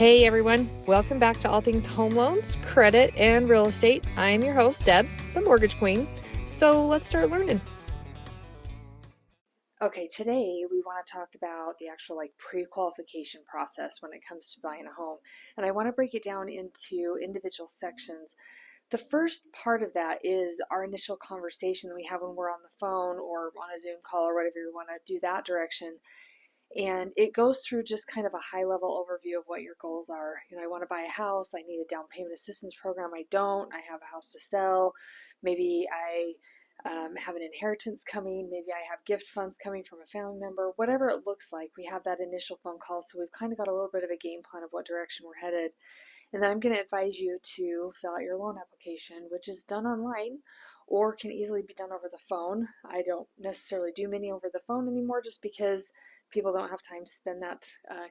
Hey everyone, welcome back to All Things Home Loans, Credit, and Real Estate. I am your host, Deb, the Mortgage Queen. So let's start learning. Okay, today we want to talk about the actual pre-qualification process when it comes to buying a home. And I want to break it down into individual sections. The first part of that is our initial conversation that we have when we're on the phone or on a Zoom call or whatever you want to do that direction. And it goes through just kind of a high level overview of what your goals are. I want to buy a house. I need a down payment assistance program. I don't. I have a house to sell. Maybe I have an inheritance coming. Maybe I have gift funds coming from a family member. Whatever it looks like, we have that initial phone call. So we've kind of got a little bit of a game plan of what direction we're headed. And then I'm going to advise you to fill out your loan application, which is done online or can easily be done over the phone. I don't necessarily do many over the phone anymore just because people don't have time to spend that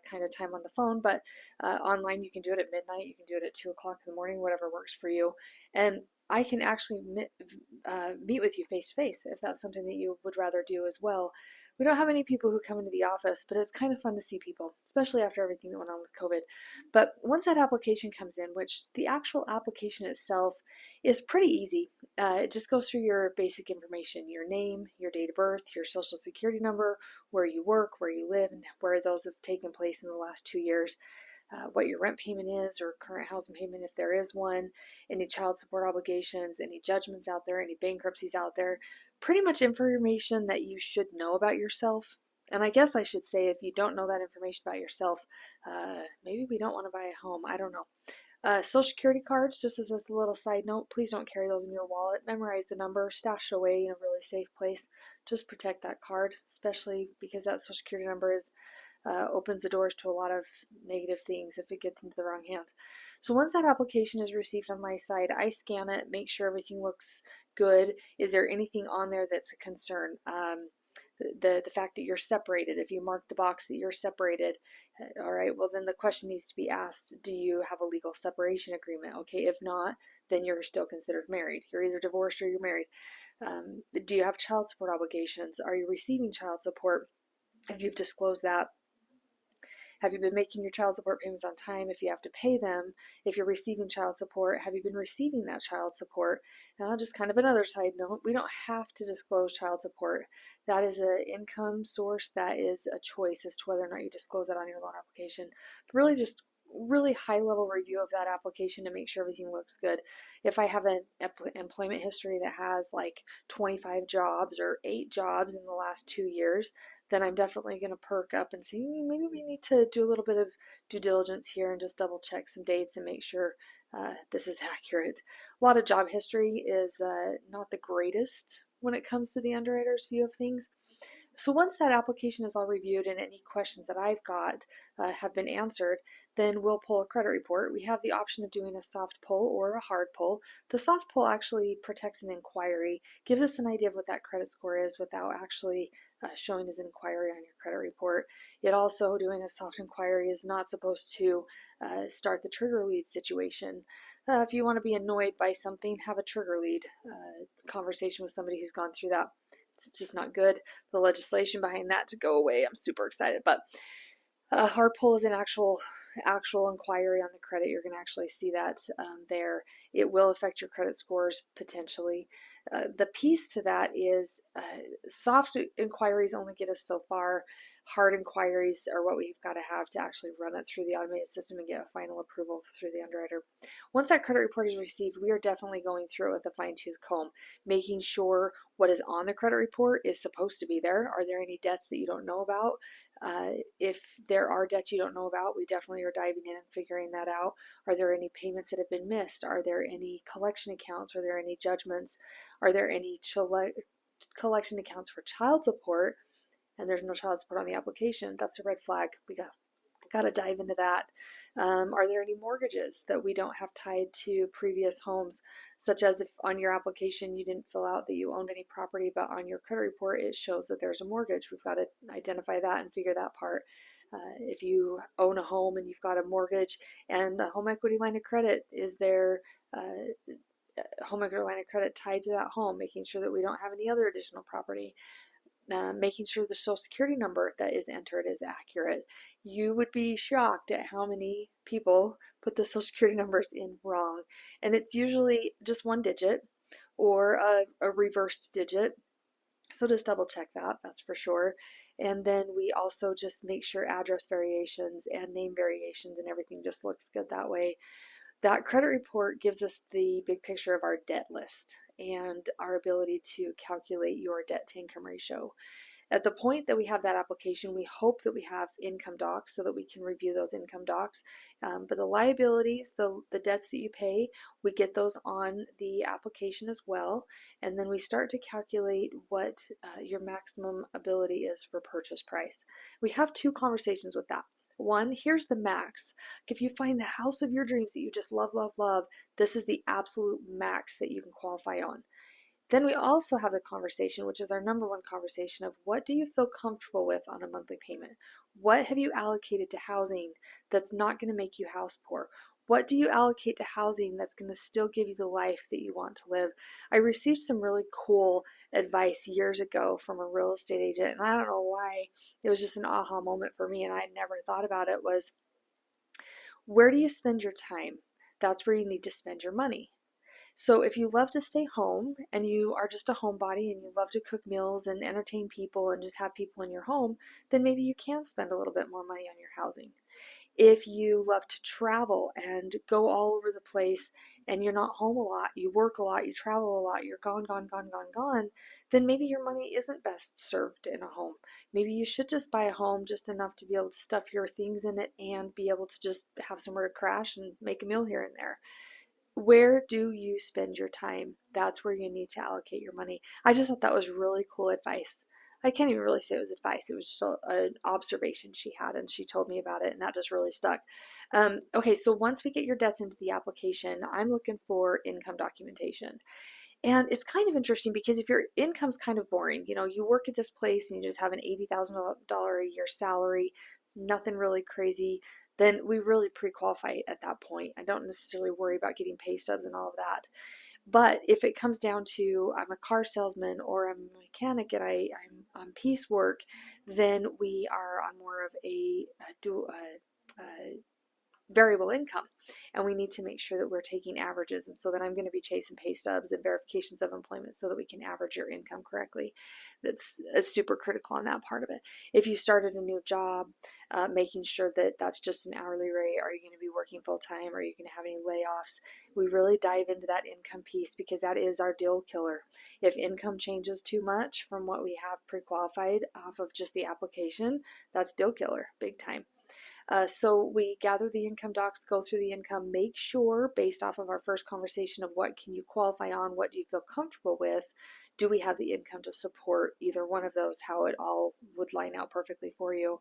kind of time on the phone, but online you can do it at midnight, you can do it at 2 o'clock in the morning, whatever works for you. And I can actually meet with you face to face if that's something that you would rather do as well. We don't have any people who come into the office, but it's kind of fun to see people, especially after everything that went on with COVID. But once that application comes in, which the actual application itself is pretty easy, it just goes through your basic information, your name, your date of birth, your social security number, where you work, where you live, and where those have taken place in the last 2 years. What your rent payment is or current housing payment if there is one, any child support obligations, any judgments out there, any bankruptcies out there, pretty much information that you should know about yourself. And I guess I should say if you don't know that information about yourself, maybe we don't want to buy a home. I don't know. Social security cards, just as a little side note, please don't carry those in your wallet. Memorize the number, stash it away in a really safe place. Just protect that card, especially because that social security number opens the doors to a lot of negative things if it gets into the wrong hands. So once that application is received on my side, I scan it, make sure everything looks good. Is there anything on there that's a concern? The fact that you're separated, if you mark the box that you're separated, all right, well then the question needs to be asked, do you have a legal separation agreement? Okay, if not, then you're still considered married. You're either divorced or you're married. Do you have child support obligations? Are you receiving child support? If you've disclosed that, have you been making your child support payments on time? If you have to pay them, if you're receiving child support, have you been receiving that child support? Now, just kind of another side note, we don't have to disclose child support. That is an income source, that is a choice as to whether or not you disclose that on your loan application. But really high level review of that application to make sure everything looks good. If I have an employment history that has like 25 jobs or 8 jobs in the last 2 years, then I'm definitely going to perk up and see maybe we need to do a little bit of due diligence here and just double check some dates and make sure this is accurate. A lot of job history is not the greatest when it comes to the underwriter's view of things. So once that application is all reviewed and any questions that I've got have been answered, then we'll pull a credit report. We have the option of doing a soft pull or a hard pull. The soft pull actually protects an inquiry, gives us an idea of what that credit score is without actually showing as an inquiry on your credit report. It also, doing a soft inquiry is not supposed to start the trigger lead situation. If you want to be annoyed by something, have a trigger lead conversation with somebody who's gone through that. It's just not good. The legislation behind that to go away, I'm super excited. But hard pull is an actual inquiry on the credit. You're going to actually see that there. It will affect your credit scores potentially. The piece to that is soft inquiries only get us so far. Hard inquiries are what we've got to have to actually run it through the automated system and get a final approval through the underwriter. Once that credit report is received, we are definitely going through it with a fine-tooth comb, making sure what is on the credit report is supposed to be there. Are there any debts that you don't know about? If there are debts you don't know about, we definitely are diving in and figuring that out. Are there any payments that have been missed? Are there any collection accounts? Are there any judgments? Are there any collection accounts for child support? And there's no child support on the application. That's a red flag. We got to dive into that. Are there any mortgages that we don't have tied to previous homes, such as if on your application you didn't fill out that you owned any property, but on your credit report it shows that there's a mortgage? We've got to identify that and figure that part. If you own a home and you've got a mortgage and a home equity line of credit, is there home equity line of credit tied to that home, making sure that we don't have any other additional property? making sure the social security number that is entered is accurate. You would be shocked at how many people put the social security numbers in wrong. And it's usually just one digit or a reversed digit. So just double check that, that's for sure. And then we also just make sure address variations and name variations and everything just looks good that way. That credit report gives us the big picture of our debt list and our ability to calculate your debt to income ratio. At the point that we have that application, we hope that we have income docs so that we can review those income docs. But the liabilities, the debts that you pay, we get those on the application as well. And then we start to calculate what your maximum ability is for purchase price. We have two conversations with that. One, here's the max. If you find the house of your dreams that you just love, love, love, this is the absolute max that you can qualify on. Then we also have the conversation, which is our number one conversation, of what do you feel comfortable with on a monthly payment? What have you allocated to housing that's not going to make you house poor? What do you allocate to housing that's going to still give you the life that you want to live? I received some really cool advice years ago from a real estate agent, and I don't know why. It was just an aha moment for me, and I had never thought about it, was where do you spend your time? That's where you need to spend your money. So if you love to stay home and you are just a homebody and you love to cook meals and entertain people and just have people in your home, then maybe you can spend a little bit more money on your housing. If you love to travel and go all over the place and you're not home a lot, you work a lot, you travel a lot, you're gone, gone, gone, gone, gone, then maybe your money isn't best served in a home. Maybe you should just buy a home just enough to be able to stuff your things in it and be able to just have somewhere to crash and make a meal here and there. Where do you spend your time? That's where you need to allocate your money. I just thought that was really cool advice. I can't even really say it was advice. It was just an observation she had, and she told me about it, and that just really stuck. Okay, so once we get your debts into the application, I'm looking for income documentation. And it's kind of interesting because if your income's kind of boring, you work at this place and you just have an $80,000 a year salary, nothing really crazy, then we really pre-qualify at that point. I don't necessarily worry about getting pay stubs and all of that. But if it comes down to I'm a car salesman or I'm a mechanic and I'm on piecework, then we are on more of a variable income, and we need to make sure that we're taking averages, and so that I'm going to be chasing pay stubs and verifications of employment so that we can average your income correctly. That's super critical on that part of it. If you started a new job, making sure that that's just an hourly rate. Are you going to be working full-time? Are you going to have any layoffs? We really dive into that income piece because that is our deal killer. If income changes too much from what we have pre-qualified off of just the application, that's deal killer, big time. So we gather the income docs, go through the income, make sure based off of our first conversation of what can you qualify on, what do you feel comfortable with, do we have the income to support either one of those, how it all would line out perfectly for you.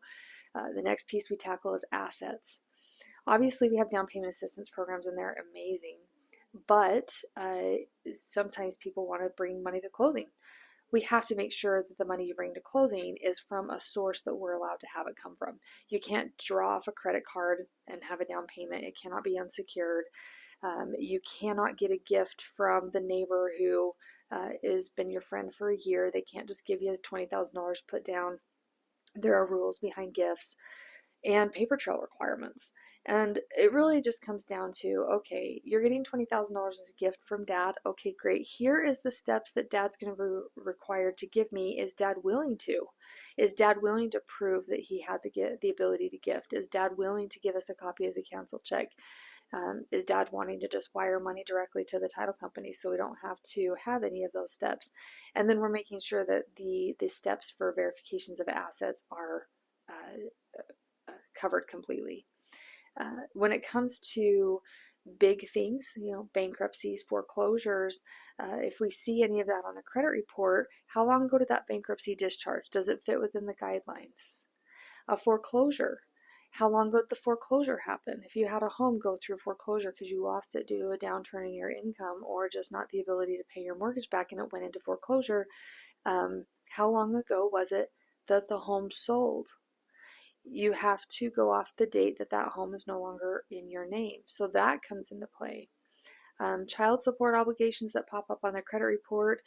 The next piece we tackle is assets. Obviously we have down payment assistance programs and they're amazing, but sometimes people want to bring money to closing. We have to make sure that the money you bring to closing is from a source that we're allowed to have it come from. You can't draw off a credit card and have a down payment. It cannot be unsecured. You cannot get a gift from the neighbor who has been your friend for a year. They can't just give you $20,000 put down. There are rules behind gifts and paper trail requirements. And it really just comes down to, okay, you're getting $20,000 as a gift from dad. Okay, great. Here is the steps that dad's going to be required to give me. Is dad willing to? Is dad willing to prove that he had the ability to gift? Is dad willing to give us a copy of the canceled check? Is dad wanting to just wire money directly to the title company so we don't have to have any of those steps? And then we're making sure that the steps for verifications of assets are covered completely. When it comes to big things, bankruptcies, foreclosures, if we see any of that on a credit report, how long ago did that bankruptcy discharge? Does it fit within the guidelines? A foreclosure, how long ago did the foreclosure happen? If you had a home go through foreclosure because you lost it due to a downturn in your income or just not the ability to pay your mortgage back and it went into foreclosure, how long ago was it that the home sold? You have to go off the date that that home is no longer in your name. So that comes into play. Child support obligations that pop up on the credit report,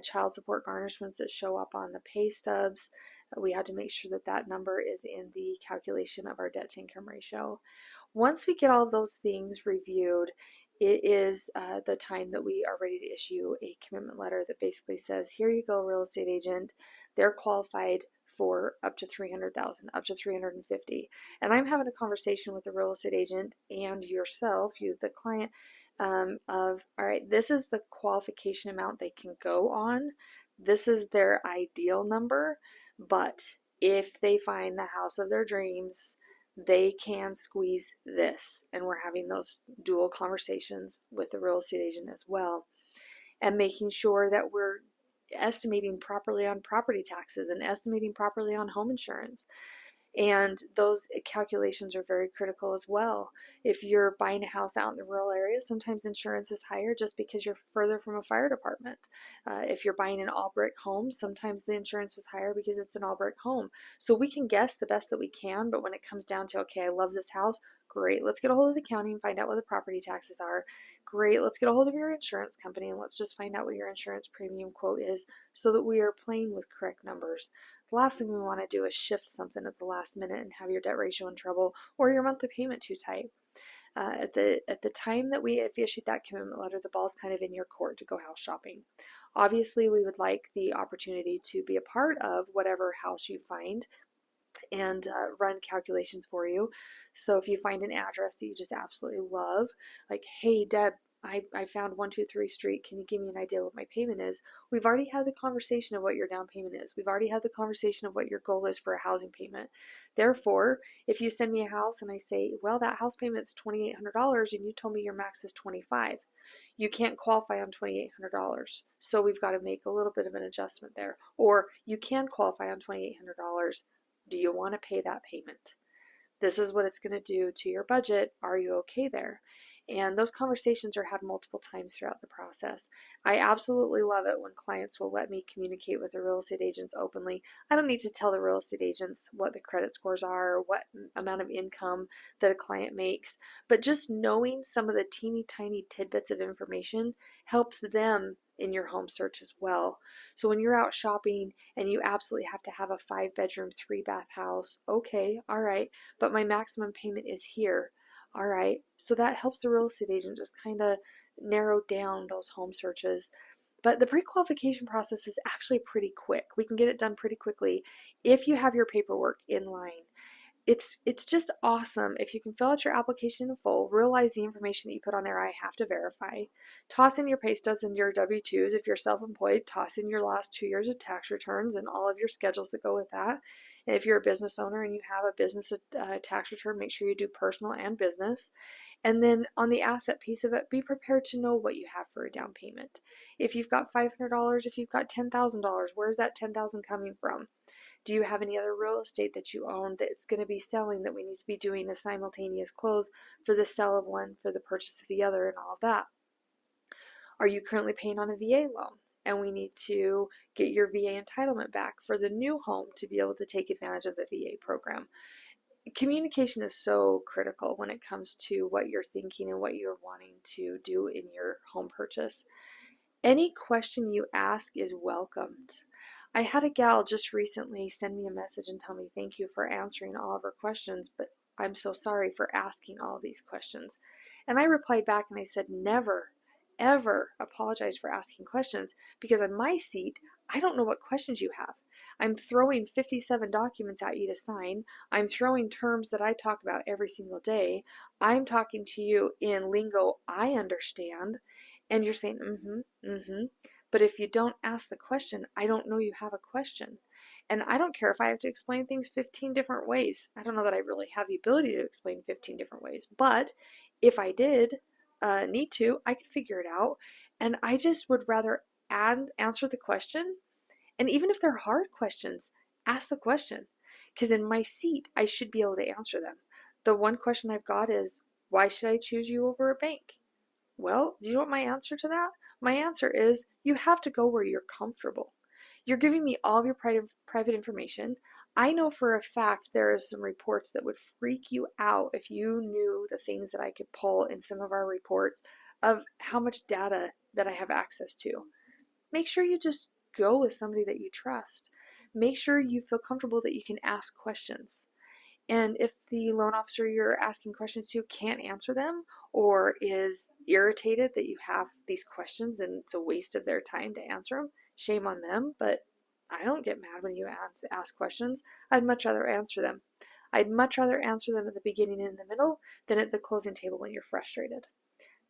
child support garnishments that show up on the pay stubs. We had to make sure that that number is in the calculation of our debt to income ratio. Once we get all of those things reviewed, it is the time that we are ready to issue a commitment letter that basically says, here you go, real estate agent. They're qualified for up to 300,000, up to 350. And I'm having a conversation with the real estate agent and yourself, you, the client, of, all right, this is the qualification amount they can go on. This is their ideal number, but if they find the house of their dreams, they can squeeze this. And we're having those dual conversations with the real estate agent as well, and making sure that we're estimating properly on property taxes and estimating properly on home insurance. And those calculations are very critical as well. If you're buying a house out in the rural area, sometimes insurance is higher just because you're further from a fire department. If you're buying an all brick home, sometimes the insurance is higher because it's an all brick home. So we can guess the best that we can, but when it comes down to, okay, I love this house, great, let's get a hold of the county and find out what the property taxes are. Great, let's get a hold of your insurance company and let's just find out what your insurance premium quote is so that we are playing with correct numbers. The last thing we want to do is shift something at the last minute and have your debt ratio in trouble or your monthly payment too tight. At the time that we have issued that commitment letter, the ball's kind of in your court to go house shopping. Obviously, we would like the opportunity to be a part of whatever house you find and run calculations for you. So if you find an address that you just absolutely love, like, hey, Deb, I found 123 Street. Can you give me an idea what my payment is? We've already had the conversation of what your down payment is. We've already had the conversation of what your goal is for a housing payment. Therefore, if you send me a house and I say, well, that house payment's $2,800 and you told me your max is $25, you can't qualify on $2,800. So we've got to make a little bit of an adjustment there. Or you can qualify on $2,800. Do you want to pay that payment? This is what it's going to do to your budget. Are you okay there? And those conversations are had multiple times throughout the process. I absolutely love it when clients will let me communicate with the real estate agents openly. I don't need to tell the real estate agents what the credit scores are or what amount of income that a client makes, but just knowing some of the teeny tiny tidbits of information helps them in your home search as well. So when you're out shopping and you absolutely have to have a 5-bedroom, 3-bath house, okay, all right, but my maximum payment is here. All right, so that helps the real estate agent just kind of narrow down those home searches. But the pre-qualification process is actually pretty quick. We can get it done pretty quickly if you have your paperwork in line. It's just awesome if you can fill out your application in full, realize the information that you put on there I have to verify, toss in your pay stubs and your W-2s. If you're self-employed, toss in your last 2 years of tax returns and all of your schedules that go with that. And if you're a business owner and you have a business tax return, make sure you do personal and business. And then on the asset piece of it, be prepared to know what you have for a down payment. If you've got $500, if you've got $10,000, where's that $10,000 coming from? Do you have any other real estate that you own that's going to be selling that we need to be doing a simultaneous close for the sale of one, for the purchase of the other, and all of that? Are you currently paying on a VA loan? And we need to get your VA entitlement back for the new home to be able to take advantage of the VA program. Communication is so critical when it comes to what you're thinking and what you're wanting to do in your home purchase. Any question you ask is welcomed. I had a gal just recently send me a message and tell me thank you for answering all of her questions, but I'm so sorry for asking all these questions. And I replied back and I said, never, ever apologize for asking questions, because in my seat, I don't know what questions you have. I'm throwing 57 documents at you to sign. I'm throwing terms that I talk about every single day. I'm talking to you in lingo I understand, and you're saying, But if you don't ask the question, I don't know you have a question. And I don't care if I have to explain things 15 different ways. I don't know that I really have the ability to explain 15 different ways. But if I did need to, I could figure it out. And I just would rather answer the question. And even if they're hard questions, ask the question. Because in my seat, I should be able to answer them. The one question I've got is, why should I choose you over a bank? Well, do you know what my answer to that? My answer is, you have to go where you're comfortable. You're giving me all of your private information. I know for a fact there are some reports that would freak you out if you knew the things that I could pull in some of our reports of how much data that I have access to. make sure you just go with somebody that you trust. Make sure you feel comfortable that you can ask questions. And if the loan officer you're asking questions to can't answer them or is irritated that you have these questions and it's a waste of their time to answer them, shame on them. But I don't get mad when you ask questions. I'd much rather answer them. I'd much rather answer them at the beginning and in the middle than at the closing table when you're frustrated.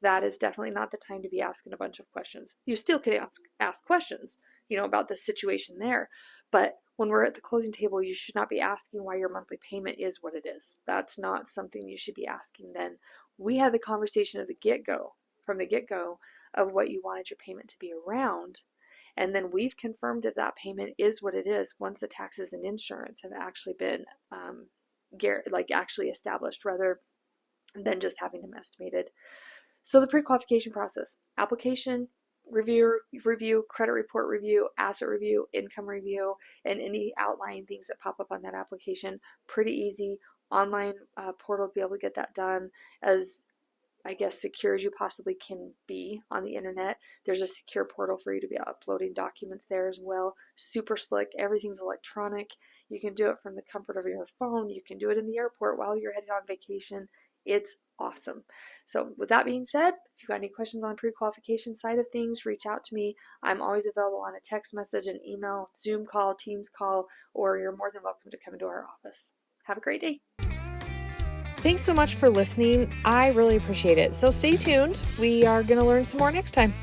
That is definitely not the time to be asking a bunch of questions. You still could ask questions, about the situation there. But when we're at the closing table, you should not be asking why your monthly payment is what it is. That's not something you should be asking then. We had the conversation from the get-go, of what you wanted your payment to be around. And then we've confirmed that that payment is what it is once the taxes and insurance have actually been actually established rather than just having them estimated. So the pre-qualification process: application, review, credit report review, asset review, income review, and any outlying things that pop up on that application. Pretty easy. Online portal to be able to get that done as, I guess, secure as you possibly can be on the internet. There's a secure portal for you to be uploading documents there as well. Super slick. Everything's electronic. You can do it from the comfort of your phone. You can do it in the airport while you're headed on vacation. It's awesome. So with that being said, if you've got any questions on the pre-qualification side of things, reach out to me. I'm always available on a text message, an email, Zoom call, Teams call, or you're more than welcome to come into our office. Have a great day. Thanks so much for listening. I really appreciate it. So stay tuned. We are going to learn some more next time.